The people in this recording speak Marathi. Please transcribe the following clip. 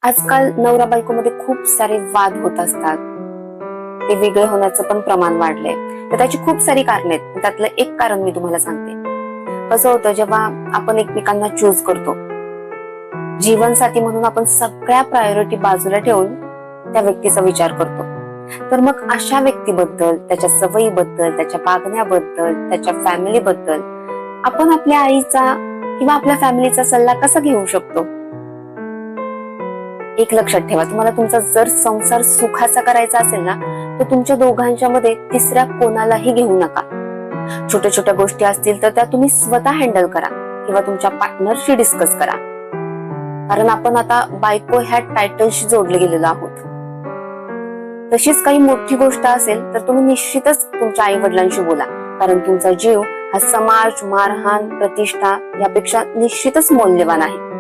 आजकाल नवरा बायकोमध्ये खूप सारे वाद होत असतात. ते वेगळे होण्याचं पण प्रमाण वाढलंय. तर त्याची खूप सारी कारणे आहेत. त्यातलं एक कारण मी तुम्हाला सांगते. कसं होतं, जेव्हा आपण एकमेकांना चूज करतो, जीवनसाथी म्हणून आपण सगळ्या प्रायोरिटी बाजूला ठेवून त्या व्यक्तीचा विचार करतो. तर मग अशा व्यक्तीबद्दल, त्याच्या सवयीबद्दल, त्याच्या वागण्याबद्दल, त्याच्या फॅमिलीबद्दल आपण आपल्या आईचा किंवा आपल्या फॅमिलीचा सल्ला कसा घेऊ शकतो? एक लक्षात ठेवा, तुम्हाला तुमचा जर संसार सुखाचा करायचा असेल ना, तर तुमच्या दोघांच्या मध्ये तिसऱ्या कोणालाही घेऊ नका. छोट्या छोट्या गोष्टी असतील तर त्या तुम्ही स्वतः हँडल करा किंवा तुमच्या पार्टनरशी डिस्कस करा. कारण आपण आता बायको ह्या टायटलशी जोडले गेलेलो आहोत. तशीच काही मोठी गोष्ट असेल तर तुम्ही निश्चितच तुमच्या आई वडिलांशी बोला. कारण तुमचा जीव हा समाज, मारहाण, प्रतिष्ठा यापेक्षा निश्चितच मौल्यवान आहे.